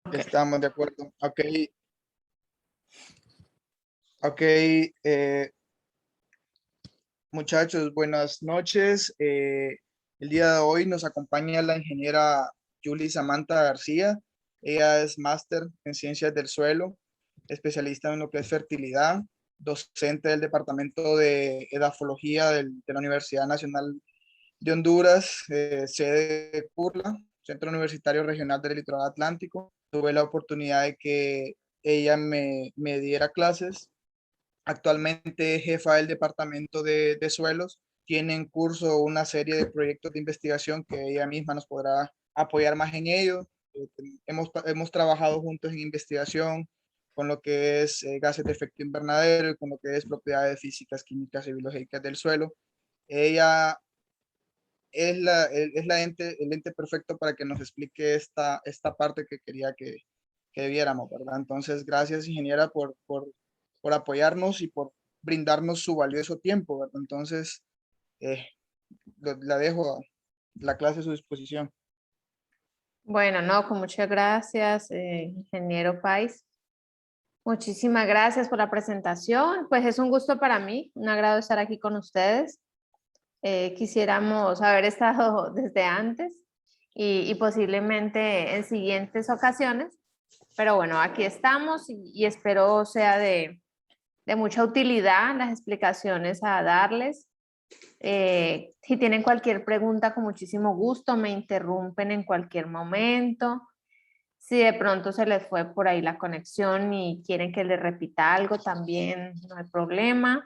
Ok. Estamos de acuerdo. Ok, ok. Muchachos, buenas noches. El día de hoy nos acompaña la ingeniera Julie Samantha García. Ella es máster en ciencias del suelo, especialista en lo que es fertilidad, docente del Departamento de Edafología de la Universidad Nacional de Honduras, sede de Curla, Centro Universitario Regional del Litoral Atlántico. Tuve la oportunidad de que ella me diera clases. Actualmente es jefa del Departamento de Suelos. Tiene en curso una serie de proyectos de investigación que ella misma nos podrá apoyar más en ello. Hemos trabajado juntos en investigación con lo que es gases de efecto invernadero y con lo que es propiedades físicas, químicas y biológicas del suelo. Ella el ente perfecto para que nos explique esta parte que quería que viéramos, ¿verdad? Entonces, gracias, ingeniera, por apoyarnos y por brindarnos su valioso tiempo, ¿verdad? Entonces, eh, la dejo la clase a su disposición. Bueno, no, con muchas gracias, ingeniero Pais. Muchísimas gracias por la presentación. Pues es un gusto para mí, un agrado estar aquí con ustedes. Quisiéramos haber estado desde antes y posiblemente en siguientes ocasiones, pero bueno, aquí estamos y espero sea de mucha utilidad las explicaciones a darles. Si tienen cualquier pregunta, con muchísimo gusto, me interrumpen en cualquier momento. Si de pronto se les fue por ahí la conexión y quieren que les repita algo, también no hay problema.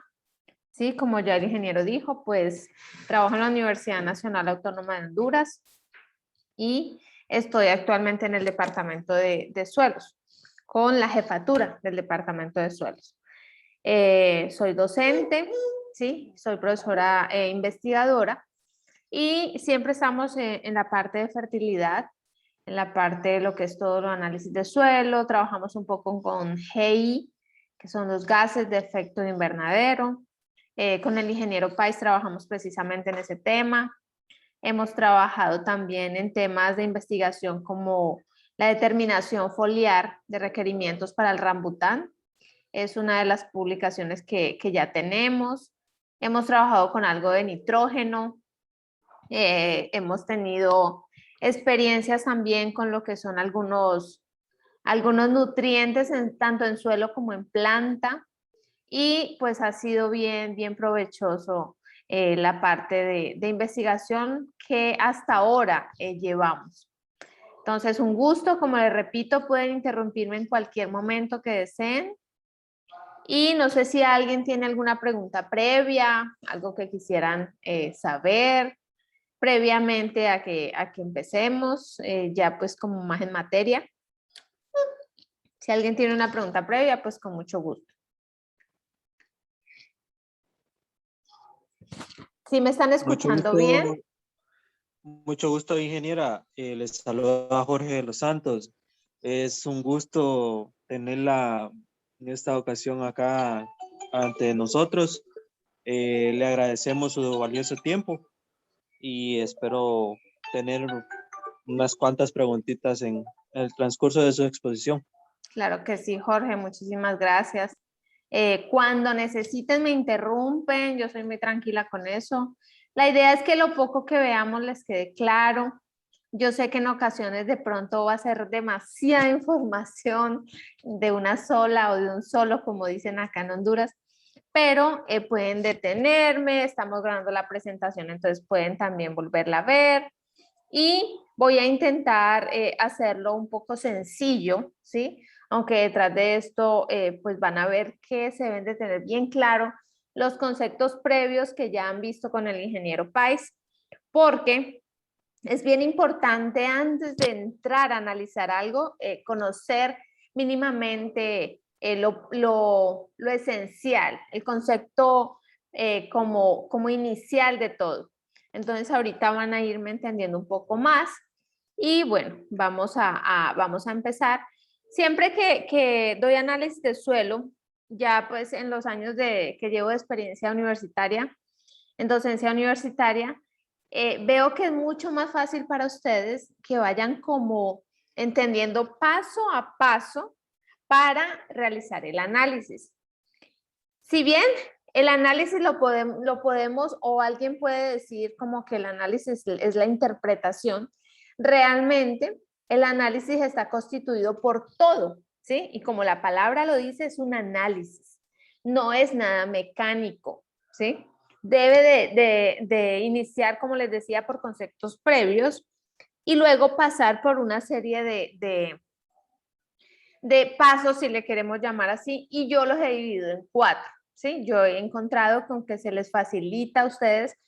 Sí, como ya el ingeniero dijo, pues trabajo en la Universidad Nacional Autónoma de Honduras y estoy actualmente en el Departamento de Suelos, con la jefatura del Departamento de Suelos. Soy docente, ¿sí? Soy profesora e investigadora y siempre estamos en la parte de fertilidad, en la parte de lo que es todo el análisis de suelo, trabajamos un poco con GI, que son los gases de efecto invernadero. Con el ingeniero Pais trabajamos precisamente en ese tema. Hemos trabajado también en temas de investigación como la determinación foliar de requerimientos para el rambután. Es una de las publicaciones que ya tenemos. Hemos trabajado con algo de nitrógeno. Hemos tenido experiencias también con lo que son algunos nutrientes tanto en suelo como en planta y pues ha sido bien provechoso la parte de investigación que hasta ahora llevamos. Entonces, un gusto, como les repito, pueden interrumpirme en cualquier momento que deseen. Y no sé si alguien tiene alguna pregunta previa, algo que quisieran saber previamente a que empecemos, ya pues como más en materia. Si alguien tiene una pregunta previa, pues con mucho gusto. ¿Sí me están escuchando bien? Mucho gusto, ingeniera. Les saluda Jorge de los Santos. Es un gusto tenerla en esta ocasión acá ante nosotros. Le agradecemos su valioso tiempo y espero tener unas cuantas preguntitas en el transcurso de su exposición. Claro que sí, Jorge, muchísimas gracias. Cuando necesiten me interrumpen, yo soy muy tranquila con eso. La idea es que lo poco que veamos les quede claro. Yo sé que en ocasiones de pronto va a ser demasiada información de una sola o de un solo, como dicen acá en Honduras, pero pueden detenerme, estamos grabando la presentación, entonces pueden también volverla a ver. Y voy a intentar hacerlo un poco sencillo, ¿sí? Aunque detrás de esto, pues van a ver que se deben de tener bien claro los conceptos previos que ya han visto con el ingeniero Pais, porque es bien importante antes de entrar a analizar algo, conocer mínimamente lo esencial, el concepto como inicial de todo. Entonces ahorita van a irme entendiendo un poco más y bueno, vamos a empezar. Siempre que doy análisis de suelo, ya pues en los años que llevo de experiencia universitaria, en docencia universitaria, veo que es mucho más fácil para ustedes que vayan como entendiendo paso a paso para realizar el análisis. Si bien el análisis lo podemos, o alguien puede decir como que el análisis es la interpretación, realmente el análisis está constituido por todo, ¿sí? Y como la palabra lo dice, es un análisis, no es nada mecánico, ¿sí? Debe de iniciar, como les decía, por conceptos previos y luego pasar por una serie de pasos, si le queremos llamar así, y yo los he dividido en 4, ¿sí? Yo he encontrado con que se les facilita a ustedes,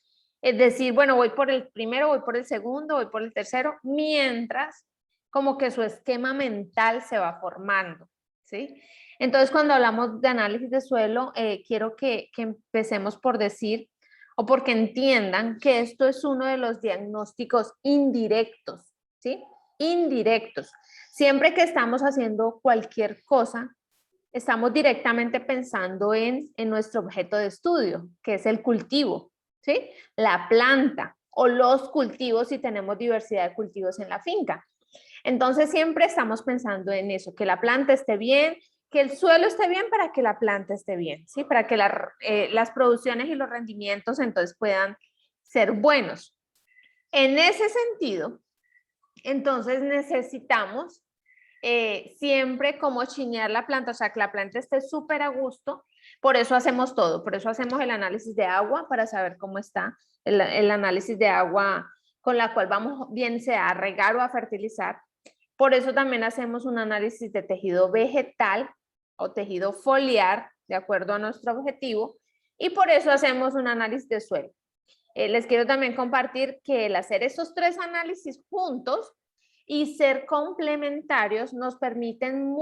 es decir, bueno, voy por el primero, voy por el segundo, voy por el tercero, mientras como que su esquema mental se va formando, ¿sí? Entonces, cuando hablamos de análisis de suelo, quiero que empecemos por decir, o porque entiendan que esto es uno de los diagnósticos indirectos, ¿sí? Indirectos. Siempre que estamos haciendo cualquier cosa, estamos directamente pensando en nuestro objeto de estudio, que es el cultivo, ¿sí? La planta o los cultivos si tenemos diversidad de cultivos en la finca. Entonces siempre estamos pensando en eso, que la planta esté bien, que el suelo esté bien para que la planta esté bien, ¿sí? Para que las producciones y los rendimientos entonces puedan ser buenos. En ese sentido, entonces necesitamos siempre como chinear la planta, o sea, que la planta esté súper a gusto. Por eso hacemos todo, por eso hacemos el análisis de agua para saber cómo está, el análisis de agua con la cual vamos bien sea a regar o a fertilizar. Por eso también hacemos un análisis de tejido vegetal o tejido foliar, de acuerdo a nuestro objetivo, y por eso hacemos un análisis de suelo. Les quiero también compartir que el hacer esos 3 análisis juntos y ser complementarios nos permiten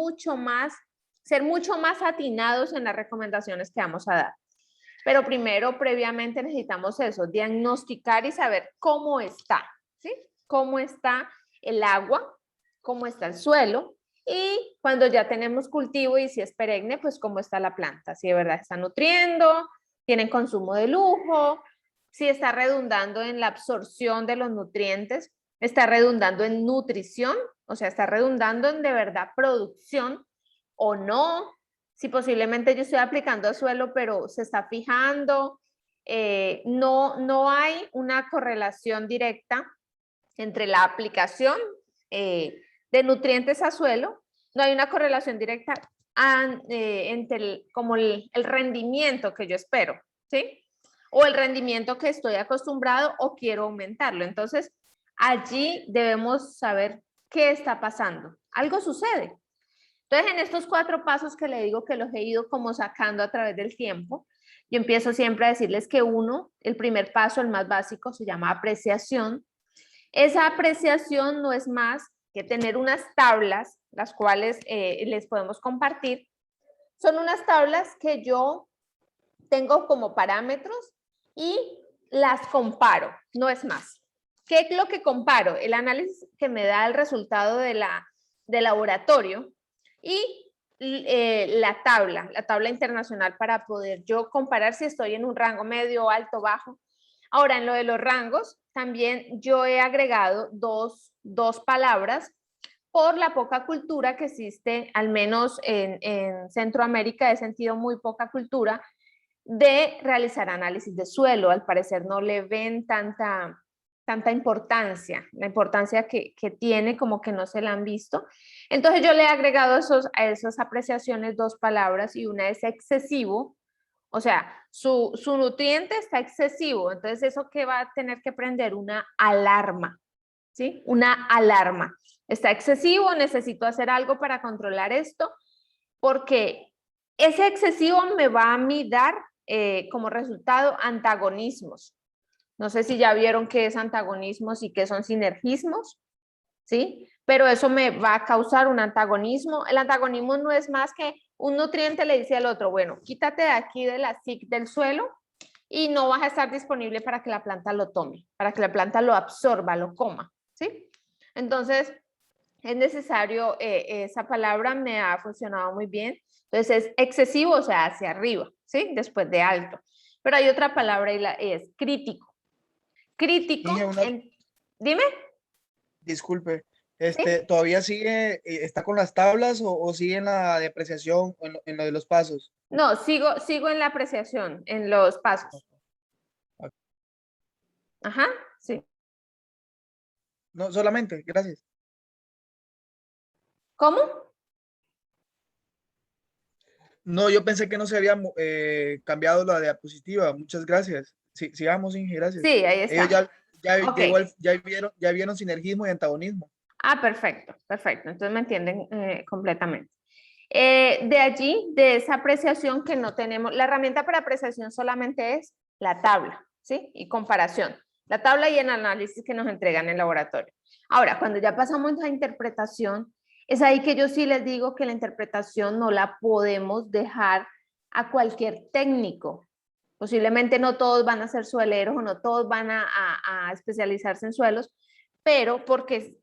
ser mucho más atinados en las recomendaciones que vamos a dar. Pero primero, previamente necesitamos eso, diagnosticar y saber cómo está, ¿sí? Cómo está el agua, cómo está el suelo, y cuando ya tenemos cultivo y si es perenne, pues cómo está la planta, si de verdad está nutriendo, tienen consumo de lujo, si está redundando en la absorción de los nutrientes, está redundando en nutrición, o sea, está redundando en de verdad producción o no, si posiblemente yo estoy aplicando al suelo, pero se está fijando, no hay una correlación directa entre la aplicación de nutrientes a suelo, no hay una correlación directa entre como el rendimiento que yo espero, ¿sí? O el rendimiento que estoy acostumbrado o quiero aumentarlo. Entonces, allí debemos saber qué está pasando. Algo sucede. Entonces, en estos 4 pasos que le digo que los he ido como sacando a través del tiempo, yo empiezo siempre a decirles que el primer paso, el más básico, se llama apreciación. Esa apreciación no es más que tener unas tablas, las cuales les podemos compartir. Son unas tablas que yo tengo como parámetros y las comparo, no es más. ¿Qué es lo que comparo? El análisis que me da el resultado del laboratorio y la tabla internacional para poder yo comparar si estoy en un rango medio, alto, bajo. Ahora, en lo de los rangos, también yo he agregado dos palabras por la poca cultura que existe, al menos en Centroamérica he sentido muy poca cultura de realizar análisis de suelo. Al parecer no le ven tanta importancia, la importancia que tiene como que no se la han visto. Entonces yo le he agregado a esas apreciaciones 2 palabras y una es excesivo, o sea, su nutriente está excesivo, entonces eso que va a tener que prender una alarma, ¿sí? Una alarma. Está excesivo, necesito hacer algo para controlar esto, porque ese excesivo me va a mí dar como resultado antagonismos. No sé si ya vieron qué es antagonismos y qué son sinergismos, ¿sí? Pero eso me va a causar un antagonismo. El antagonismo no es más que un nutriente le dice al otro, bueno, quítate de aquí de la SIC del suelo y no vas a estar disponible para que la planta lo tome, para que la planta lo absorba, lo coma, ¿sí? Entonces, es necesario, esa palabra me ha funcionado muy bien. Entonces, es excesivo, o sea, hacia arriba, ¿sí? Después de alto. Pero hay otra palabra y es crítico. Crítico, Dime, dime. disculpe, ¿Todavía sigue, está con las tablas o sigue en la depreciación, en lo de los pasos? No, sigo en la apreciación, en los pasos. Ajá, sí. No, solamente, gracias. ¿Cómo? No, yo pensé que no se había cambiado la diapositiva. Muchas gracias. Sí, sigamos, Inge, gracias. Sí, ahí Ellos está. Ok. ya vieron sinergismo y antagonismo. Ah, perfecto, perfecto. Entonces me entienden completamente. De allí, de esa apreciación que no tenemos, la herramienta para apreciación solamente es la tabla, ¿sí? Y comparación. La tabla y el análisis que nos entregan en el laboratorio. Ahora, cuando ya pasamos a interpretación, es ahí que yo sí les digo que la interpretación no la podemos dejar a cualquier técnico. Posiblemente no todos van a ser sueleros o no todos van a especializarse en suelos, pero porque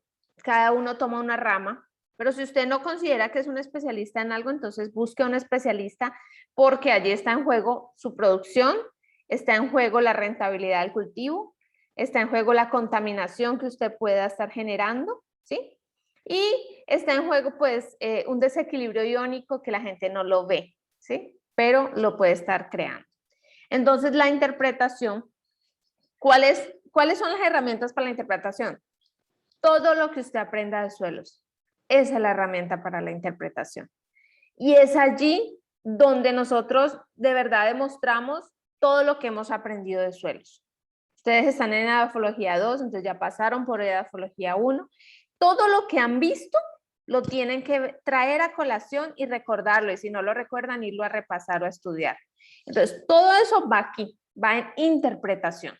cada uno toma una rama. Pero si usted no considera que es un especialista en algo, entonces busque a un especialista porque allí está en juego su producción, está en juego la rentabilidad del cultivo, está en juego la contaminación que usted pueda estar generando, ¿sí? Y está en juego pues un desequilibrio iónico que la gente no lo ve, ¿sí? Pero lo puede estar creando. Entonces la interpretación, ¿cuáles son las herramientas para la interpretación? Todo lo que usted aprenda de suelos, esa es la herramienta para la interpretación. Y es allí donde nosotros de verdad demostramos todo lo que hemos aprendido de suelos. Ustedes están en edafología 2, entonces ya pasaron por edafología 1. Todo lo que han visto lo tienen que traer a colación y recordarlo, y si no lo recuerdan, irlo a repasar o a estudiar. Entonces, todo eso va aquí, va en interpretación.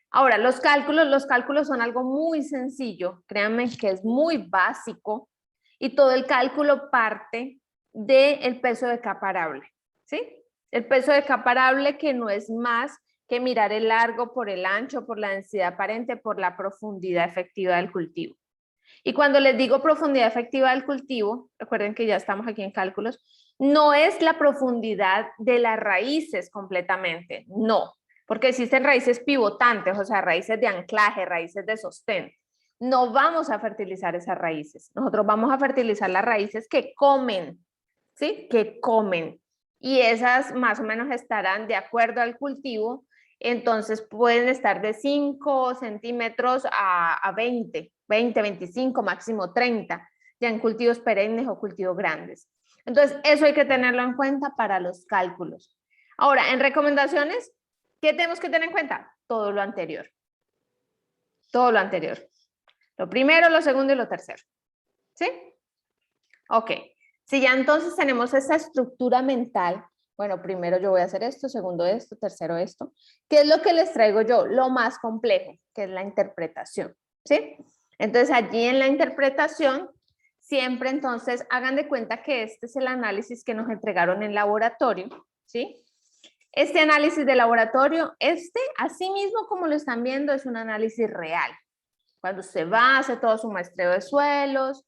Ahora, los cálculos son algo muy sencillo, créanme que es muy básico y todo el cálculo parte del peso de caparable, ¿sí? El peso de caparable que no es más que mirar el largo por el ancho, por la densidad aparente, por la profundidad efectiva del cultivo. Y cuando les digo profundidad efectiva del cultivo, recuerden que ya estamos aquí en cálculos, no es la profundidad de las raíces completamente, no, porque existen raíces pivotantes, o sea, raíces de anclaje, raíces de sostén. No vamos a fertilizar esas raíces, nosotros vamos a fertilizar las raíces que comen, ¿sí? Que comen. Y esas más o menos estarán de acuerdo al cultivo, entonces pueden estar de 5 centímetros a 20, 25, máximo 30, ya en cultivos perennes o cultivos grandes. Entonces, eso hay que tenerlo en cuenta para los cálculos. Ahora, en recomendaciones, ¿qué tenemos que tener en cuenta? Todo lo anterior. Todo lo anterior. Lo primero, lo segundo y lo tercero. ¿Sí? Ok. Si ya entonces tenemos esa estructura mental, bueno, primero yo voy a hacer esto, segundo esto, tercero esto. ¿Qué es lo que les traigo yo? Lo más complejo, que es la interpretación. ¿Sí? Entonces, allí en la interpretación, siempre entonces hagan de cuenta que este es el análisis que nos entregaron en laboratorio, ¿sí? Este análisis de laboratorio, así mismo como lo están viendo, es un análisis real. Cuando usted va, hace todo su muestreo de suelos,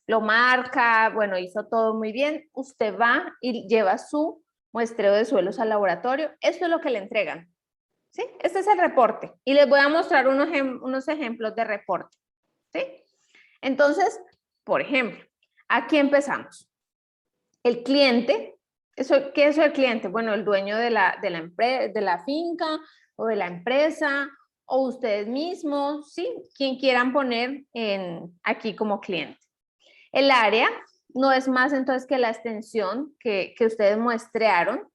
lo marca, bueno, hizo todo muy bien, usted va y lleva su muestreo de suelos al laboratorio, esto es lo que le entregan. ¿Sí? Este es el reporte y les voy a mostrar unos ejemplos de reporte. ¿Sí? Entonces, por ejemplo, aquí empezamos. El cliente, ¿qué es el cliente? Bueno, el dueño de la finca o de la empresa o ustedes mismos, ¿sí? Quien quieran poner aquí como cliente. El área no es más entonces que la extensión que ustedes muestrearon.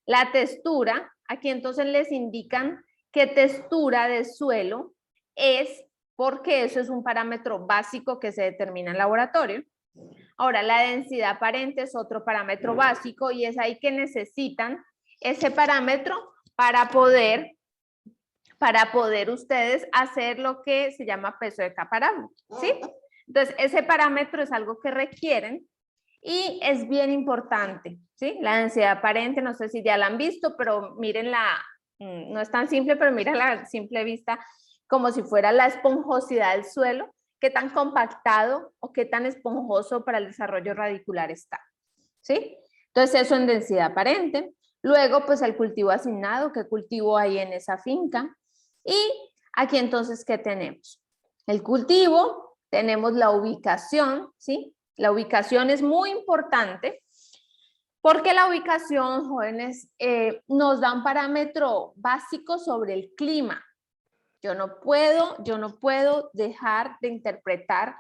La textura, aquí entonces les indican qué textura de suelo es, porque eso es un parámetro básico que se determina en laboratorio. Ahora, la densidad aparente es otro parámetro básico y es ahí que necesitan ese parámetro para poder ustedes hacer lo que se llama peso de caparable, ¿sí? Entonces, ese parámetro es algo que requieren y es bien importante, ¿sí? La densidad aparente, no sé si ya la han visto, pero miren no es tan simple, pero miren la simple vista como si fuera la esponjosidad del suelo, qué tan compactado o qué tan esponjoso para el desarrollo radicular está, ¿sí? Entonces eso en densidad aparente. Luego, pues el cultivo asignado, qué cultivo hay en esa finca. Y aquí entonces, ¿qué tenemos? el cultivo, tenemos la ubicación, ¿sí? La ubicación es muy importante porque la ubicación, jóvenes, nos da un parámetro básico sobre el clima. Yo no puedo dejar de interpretar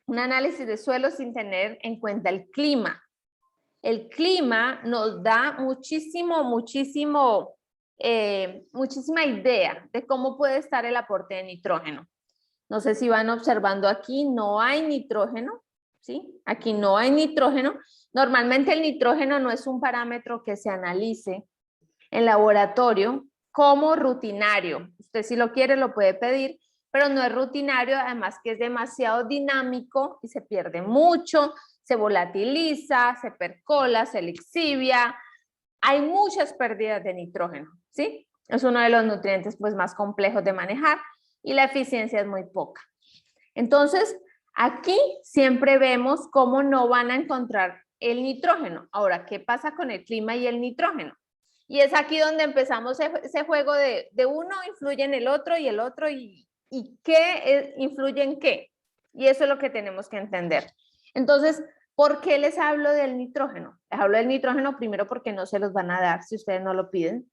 un análisis de suelo sin tener en cuenta el clima. El clima nos da muchísima idea de cómo puede estar el aporte de nitrógeno. No sé si van observando aquí, no hay nitrógeno, ¿sí? Aquí no hay nitrógeno. Normalmente el nitrógeno no es un parámetro que se analice en laboratorio como rutinario. Usted si lo quiere lo puede pedir, pero no es rutinario, además que es demasiado dinámico y se pierde mucho, se volatiliza, se percola, se lixivia. Hay muchas pérdidas de nitrógeno, ¿sí? Es uno de los nutrientes pues, más complejos de manejar y la eficiencia es muy poca. Entonces, aquí siempre vemos cómo no van a encontrar el nitrógeno. Ahora, ¿qué pasa con el clima y el nitrógeno? Y es aquí donde empezamos ese juego de uno influye en el otro y qué influye en qué. Y eso es lo que tenemos que entender. Entonces, ¿por qué les hablo del nitrógeno? Les hablo del nitrógeno primero porque no se los van a dar si ustedes no lo piden.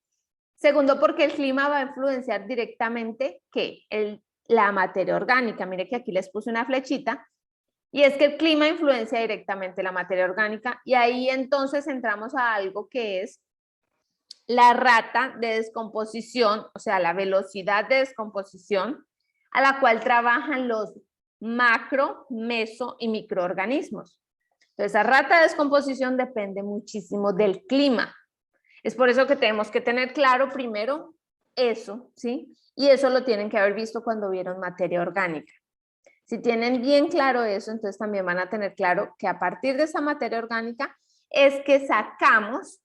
Segundo, porque el clima va a influenciar directamente ¿qué? La materia orgánica. Mire que aquí les puse una flechita. Y es que el clima influencia directamente la materia orgánica. Y ahí entonces entramos a algo que es la rata de descomposición, o sea, la velocidad de descomposición a la cual trabajan los macro, meso y microorganismos. Entonces, la rata de descomposición depende muchísimo del clima. Es por eso que tenemos que tener claro primero eso, ¿sí? Y eso lo tienen que haber visto cuando vieron materia orgánica. Si tienen bien claro eso, entonces también van a tener claro que a partir de esa materia orgánica es que sacamos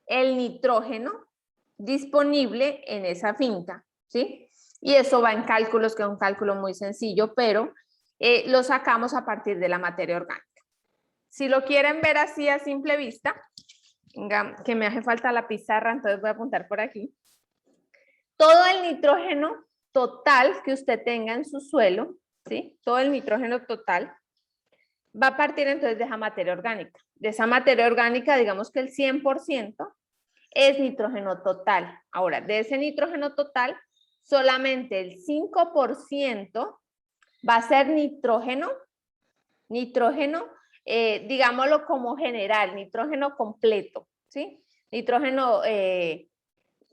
el nitrógeno disponible en esa finca, ¿sí? Y eso va en cálculos, que es un cálculo muy sencillo, pero lo sacamos a partir de la materia orgánica. Si lo quieren ver así a simple vista, venga, que me hace falta la pizarra, entonces voy a apuntar por aquí. Todo el nitrógeno total que usted tenga en su suelo, ¿sí? Todo el nitrógeno total va a partir entonces de esa materia orgánica. De esa materia orgánica, digamos que el 100% es nitrógeno total. Ahora, de ese nitrógeno total, solamente el 5% va a ser nitrógeno, digámoslo como general, nitrógeno completo, ¿sí? Nitrógeno,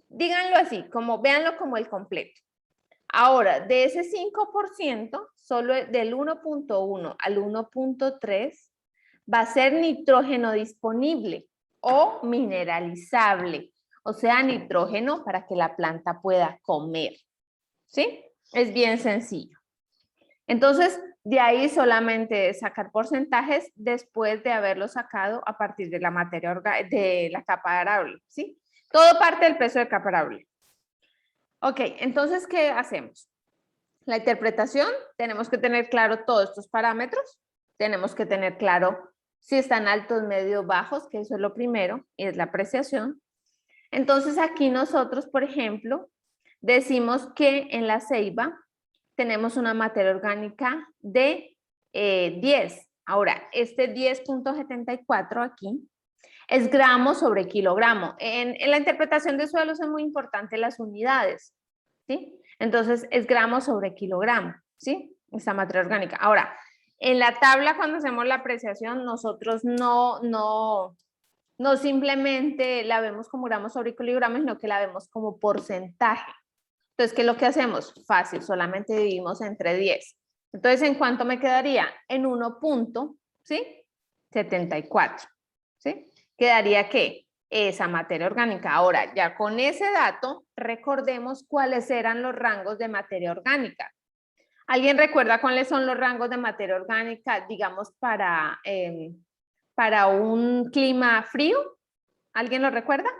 díganlo así, véanlo como el completo. Ahora, de ese 5%, solo del 1.1 al 1.3 va a ser nitrógeno disponible o mineralizable, o sea, nitrógeno para que la planta pueda comer, ¿sí? Es bien sencillo. Entonces, de ahí solamente sacar porcentajes después de haberlo sacado a partir de la materia de la capa arable, ¿sí? Todo parte del peso de capa arable. Ok, entonces, ¿qué hacemos? La interpretación, tenemos que tener claro todos estos parámetros, tenemos que tener claro si están altos, medios, bajos, que eso es lo primero, y es la apreciación. Entonces aquí nosotros, por ejemplo, decimos que en la ceiba tenemos una materia orgánica de 10. Ahora, este 10.74 aquí es gramos sobre kilogramo. En la interpretación de suelos es muy importante las unidades, ¿sí? Entonces, es gramos sobre kilogramo, ¿sí? Esta materia orgánica. Ahora, en la tabla, cuando hacemos la apreciación, nosotros no simplemente la vemos como gramos sobre kilogramos, sino que la vemos como porcentaje. Entonces, ¿qué es lo que hacemos? Fácil, solamente dividimos entre 10. Entonces, ¿en cuánto me quedaría? En 1.74, ¿sí? Quedaría ¿qué? Esa materia orgánica. Ahora, ya con ese dato, recordemos cuáles eran los rangos de materia orgánica. ¿Alguien recuerda cuáles son los rangos de materia orgánica, digamos, para un clima frío? ¿Alguien lo recuerda?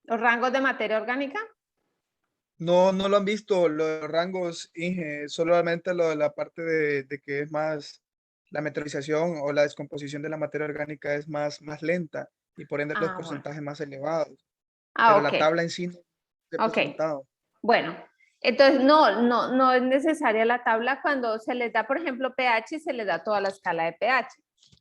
¿Los rangos de materia orgánica? No, no lo han visto los rangos, Inge, solamente lo de la parte de que es más, la meteorización o la descomposición de la materia orgánica es más lenta y por ende los Bueno. porcentajes más elevados. Ah, Pero ok. la tabla en sí de por Ok. sentado. Bueno, entonces no es necesaria la tabla cuando se les da, por ejemplo, pH, se les da toda la escala de pH.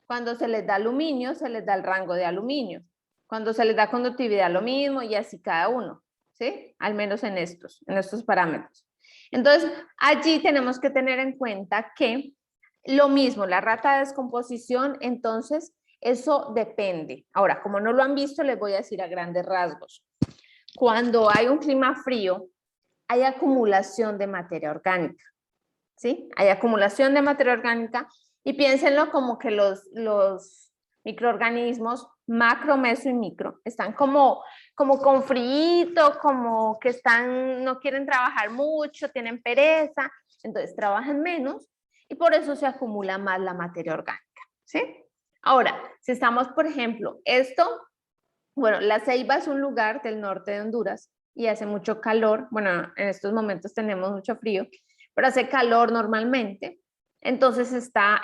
Cuando se les da aluminio, se les da el rango de aluminio. Cuando se les da conductividad, lo mismo y así cada uno, ¿sí? Al menos en estos parámetros. Entonces, allí tenemos que tener en cuenta que lo mismo, la rata de descomposición, entonces, eso depende. Ahora, como no lo han visto, les voy a decir a grandes rasgos. Cuando hay un clima frío, hay acumulación de materia orgánica, ¿sí? Hay acumulación de materia orgánica y piénsenlo como que los microorganismos, macro, meso y micro, están como con frío, como que no quieren trabajar mucho, tienen pereza, entonces trabajan menos y por eso se acumula más la materia orgánica, ¿sí? Ahora, si estamos, por ejemplo, bueno, La Ceiba es un lugar del norte de Honduras y hace mucho calor. Bueno, en estos momentos tenemos mucho frío, pero hace calor normalmente. Entonces está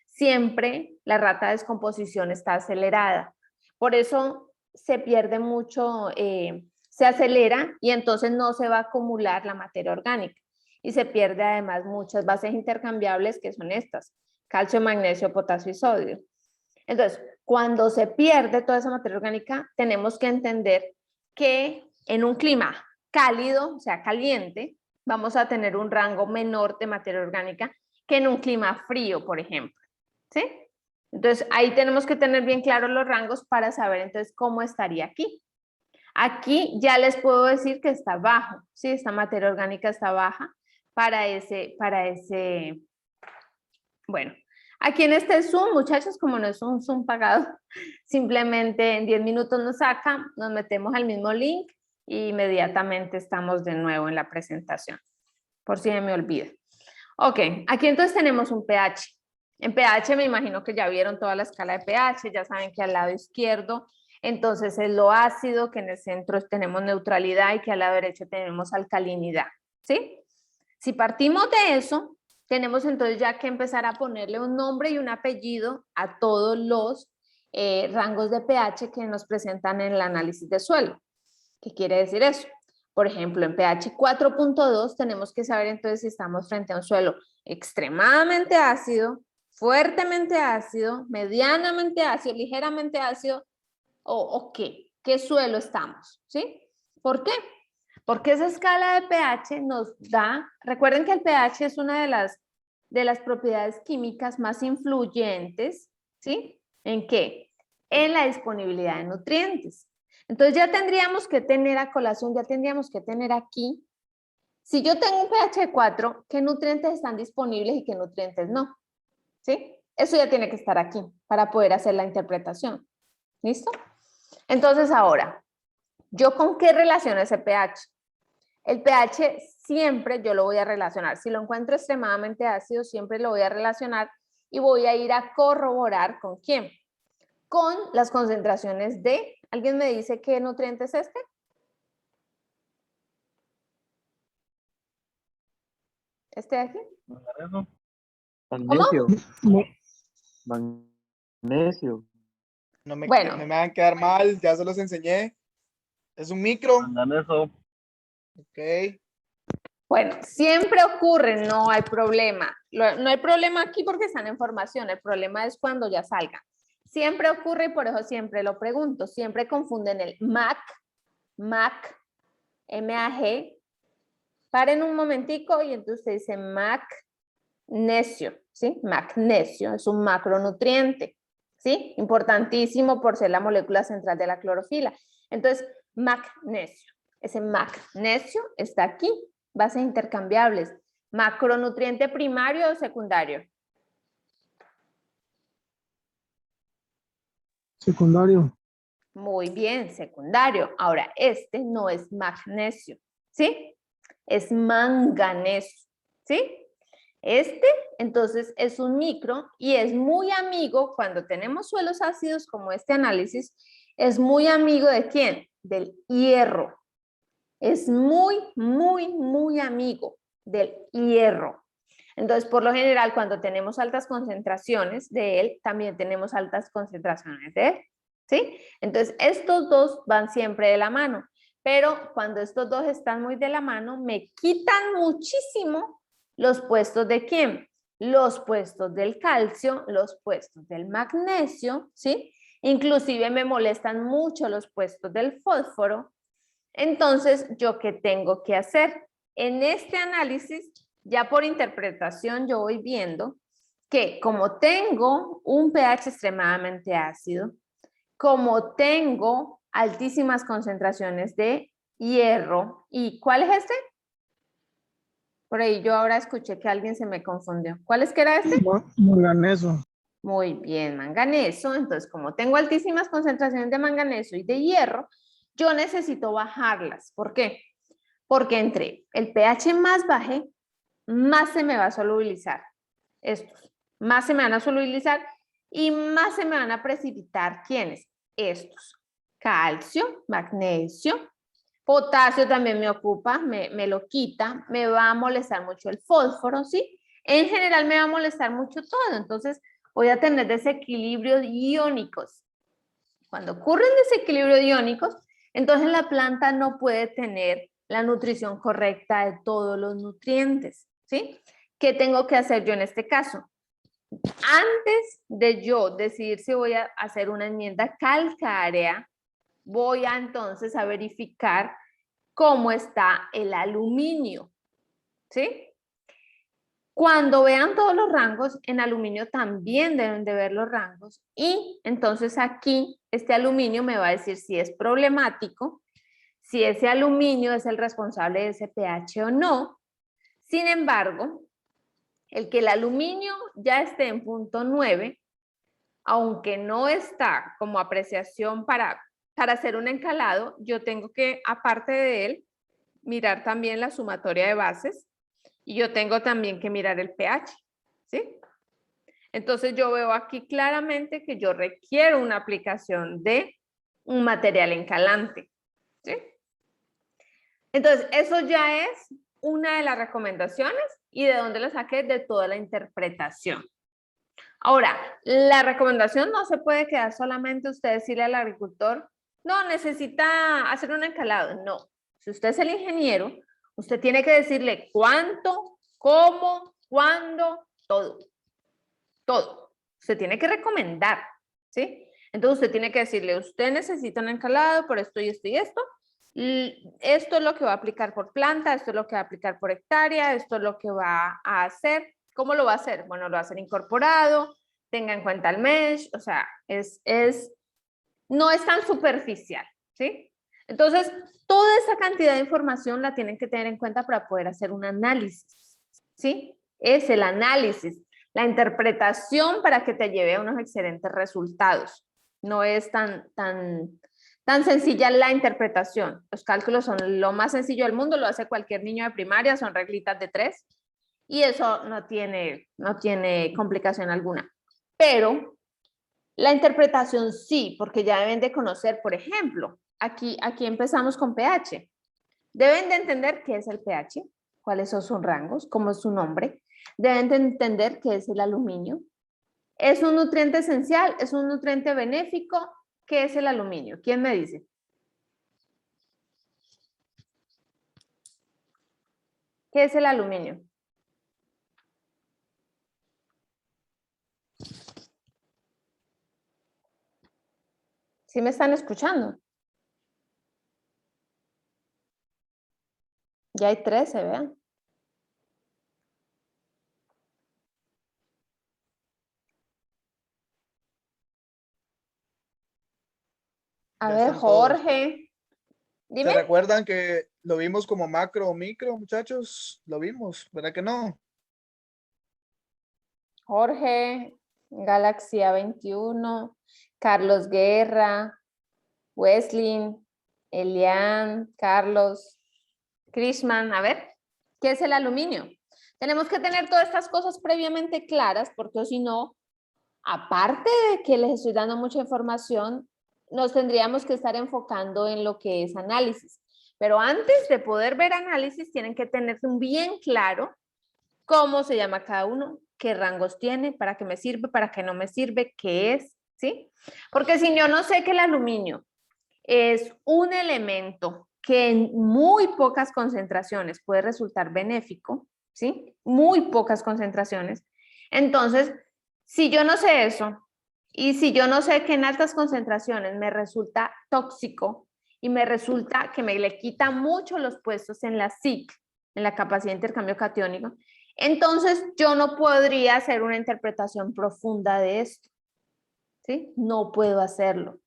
siempre la rata de descomposición está acelerada. Por eso se pierde mucho, se acelera y entonces no se va a acumular la materia orgánica. Y se pierde además muchas bases intercambiables que son estas: calcio, magnesio, potasio y sodio. Entonces, cuando se pierde toda esa materia orgánica, tenemos que entender que en un clima cálido, o sea, caliente, vamos a tener un rango menor de materia orgánica que en un clima frío, por ejemplo, ¿sí? Entonces, ahí tenemos que tener bien claros los rangos para saber entonces cómo estaría aquí. Aquí ya les puedo decir que está bajo, ¿sí? Esta materia orgánica está baja para ese, bueno. Aquí en este Zoom, muchachos, como no es un Zoom pagado, simplemente en 10 minutos nos saca, nos metemos al mismo link e inmediatamente estamos de nuevo en la presentación, por si me olvida. Ok, aquí entonces tenemos un pH. En pH me imagino que ya vieron toda la escala de pH, ya saben que al lado izquierdo entonces es lo ácido, que en el centro tenemos neutralidad y que al lado derecho tenemos alcalinidad, ¿sí? Si partimos de eso, tenemos entonces ya que empezar a ponerle un nombre y un apellido a todos los rangos de pH que nos presentan en el análisis de suelo. ¿Qué quiere decir eso? Por ejemplo, en pH 4.2 tenemos que saber entonces si estamos frente a un suelo extremadamente ácido, fuertemente ácido, medianamente ácido, ligeramente ácido, o qué suelo estamos, ¿sí? ¿Por qué? Porque esa escala de pH nos da, recuerden que el pH es una de las propiedades químicas más influyentes, ¿sí? ¿En qué? En la disponibilidad de nutrientes. Entonces ya tendríamos que tener a colación, ya tendríamos que tener aquí, si yo tengo un pH de 4, ¿qué nutrientes están disponibles y qué nutrientes no? ¿Sí? Eso ya tiene que estar aquí para poder hacer la interpretación. ¿Listo? Entonces ahora, ¿yo con qué relaciono ese pH? El pH siempre yo lo voy a relacionar. Si lo encuentro extremadamente ácido, siempre lo voy a relacionar y voy a ir a corroborar ¿con quién? Con las concentraciones de... ¿Alguien me dice qué nutriente es este? ¿Este de aquí? Magnesio. ¿Cómo? Magnesio. No me Bueno, van a quedar mal, ya se los enseñé. Es un micro. Manganeso. Ok. bueno, siempre ocurre, no hay problema. No hay problema aquí porque están en formación, el problema es cuando ya salgan. Siempre ocurre y por eso siempre lo pregunto. Siempre confunden el MAG, MAG. Paren un momentico y entonces usted dice magnesio, ¿sí? Magnesio es un macronutriente, ¿sí? Importantísimo por ser la molécula central de la clorofila. Entonces, magnesio. Ese magnesio está aquí. Bases intercambiables. ¿Macronutriente primario o secundario? Secundario. Muy bien, secundario. Ahora, este no es magnesio, ¿sí? Es manganeso, ¿sí? Este, entonces, es un micro y es muy amigo, cuando tenemos suelos ácidos como este análisis, es muy amigo ¿de quién? Del hierro. Es muy amigo del hierro. Entonces, por lo general, cuando tenemos altas concentraciones de él, también tenemos altas concentraciones de él, ¿sí? Entonces, estos dos van siempre de la mano. Pero cuando estos dos están muy de la mano, me quitan muchísimo los puestos de ¿quién? Los puestos del calcio, los puestos del magnesio, ¿sí? Inclusive me molestan mucho los puestos del fósforo. Entonces, ¿yo qué tengo que hacer? En este análisis, ya por interpretación, yo voy viendo que como tengo un pH extremadamente ácido, como tengo altísimas concentraciones de hierro, ¿y cuál es este? Por ahí yo ahora escuché que alguien se me confundió. ¿Cuál es que era este? Manganeso. Muy bien, manganeso. Entonces, como tengo altísimas concentraciones de manganeso y de hierro, yo necesito bajarlas. ¿Por qué? Porque entre el pH más baje, más se me va a solubilizar. Estos, más se me van a solubilizar y más se me van a precipitar. ¿Quiénes? Estos. Calcio, magnesio, potasio también me ocupa, me lo quita, me va a molestar mucho el fósforo, ¿sí? En general me va a molestar mucho todo, entonces voy a tener desequilibrios iónicos. Cuando ocurren desequilibrios iónicos, entonces la planta no puede tener la nutrición correcta de todos los nutrientes, ¿sí? ¿Qué tengo que hacer yo en este caso? Antes de yo decidir si voy a hacer una enmienda calcárea, voy a entonces a verificar cómo está el aluminio, ¿sí? Cuando vean todos los rangos, en aluminio también deben de ver los rangos y entonces aquí este aluminio me va a decir si es problemático, si ese aluminio es el responsable de ese pH o no. Sin embargo, el que el aluminio ya esté en punto 9, aunque no está como apreciación para hacer un encalado, yo tengo que, aparte de él, mirar también la sumatoria de bases y yo tengo también que mirar el pH, ¿sí? Entonces yo veo aquí claramente que yo requiero una aplicación de un material encalante, ¿sí? Entonces eso ya es una de las recomendaciones y de dónde la saqué de toda la interpretación. Ahora, la recomendación no se puede quedar solamente usted decirle al agricultor, no, necesita hacer un encalado. No, si usted es el ingeniero, usted tiene que decirle cuánto, cómo, cuándo, todo. Todo. Usted tiene que recomendar, ¿sí? Entonces usted tiene que decirle, usted necesita un encalado por esto y esto y esto. Esto es lo que va a aplicar por planta, esto es lo que va a aplicar por hectárea, esto es lo que va a hacer. ¿Cómo lo va a hacer? Bueno, lo va a hacer incorporado, tenga en cuenta el mesh, o sea, no es tan superficial, ¿sí? Entonces, toda esa cantidad de información la tienen que tener en cuenta para poder hacer un análisis, ¿sí? Es el análisis, la interpretación para que te lleve a unos excelentes resultados. No es tan sencilla la interpretación. Los cálculos son lo más sencillo del mundo, lo hace cualquier niño de primaria, son reglitas de 3 y eso no tiene complicación alguna. Pero la interpretación sí, porque ya deben de conocer, por ejemplo, aquí empezamos con pH. Deben de entender qué es el pH, cuáles son sus rangos, cómo es su nombre. Deben de entender qué es el aluminio. ¿Es un nutriente esencial? ¿Es un nutriente benéfico? ¿Qué es el aluminio? ¿Quién me dice? ¿Qué es el aluminio? ¿Sí me están escuchando? Ya hay 13, vean. A Ya ver, están todos. Jorge. Dime. ¿Se recuerdan que lo vimos como macro o micro, muchachos? Lo vimos, ¿verdad que no? Jorge, Galaxia 21, Carlos Guerra, Wesley, Elian, Carlos, Krishman. A ver, ¿qué es el aluminio? Tenemos que tener todas estas cosas previamente claras porque si no, aparte de que les estoy dando mucha información, nos tendríamos que estar enfocando en lo que es análisis. Pero antes de poder ver análisis, tienen que tener bien claro cómo se llama cada uno, qué rangos tiene, para qué me sirve, para qué no me sirve, qué es, ¿sí? Porque si yo no sé que el aluminio es un elemento que en muy pocas concentraciones puede resultar benéfico, ¿sí? Muy pocas concentraciones. Entonces, si yo no sé eso, y si yo no sé que en altas concentraciones me resulta tóxico y me resulta que me le quita mucho los puestos en la SIC, en la capacidad de intercambio catiónico, entonces yo no podría hacer una interpretación profunda de esto, ¿sí? No puedo hacerlo,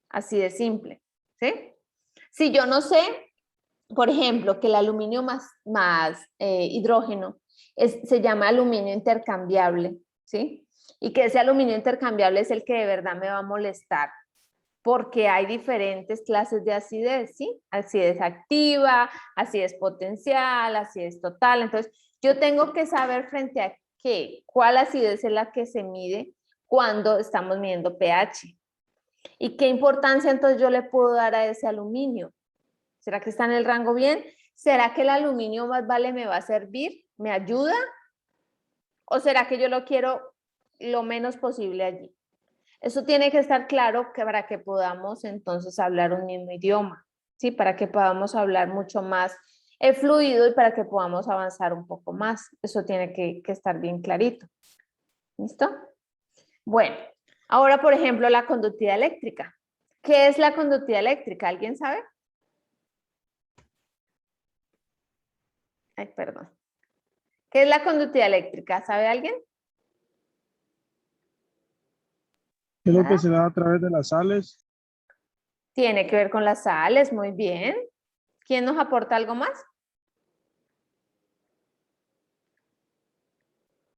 así de simple, ¿sí? Si yo no sé, por ejemplo, que el aluminio más hidrógeno se llama aluminio intercambiable, ¿sí? Y que ese aluminio intercambiable es el que de verdad me va a molestar, porque hay diferentes clases de acidez, ¿sí? Acidez activa, acidez potencial, acidez total. Entonces, yo tengo que saber frente a qué, cuál acidez es la que se mide cuando estamos midiendo pH. ¿Y qué importancia entonces yo le puedo dar a ese aluminio? ¿Será que está en el rango bien? ¿Será que el aluminio más vale me va a servir? ¿Me ayuda? ¿O será que yo lo quiero lo menos posible allí? Eso tiene que estar claro para que podamos entonces hablar un mismo idioma, ¿sí? Para que podamos hablar mucho más fluido y para que podamos avanzar un poco más. Eso tiene que estar bien clarito. ¿Listo? Bueno, ahora por ejemplo la conductividad eléctrica. ¿Qué es la conductividad eléctrica? ¿Alguien sabe? Ay, perdón. ¿Qué es la conductividad eléctrica? ¿Sabe alguien? Es lo que ¿Nada? se da a través de las sales. Tiene que ver con las sales, muy bien. ¿Quién nos aporta algo más?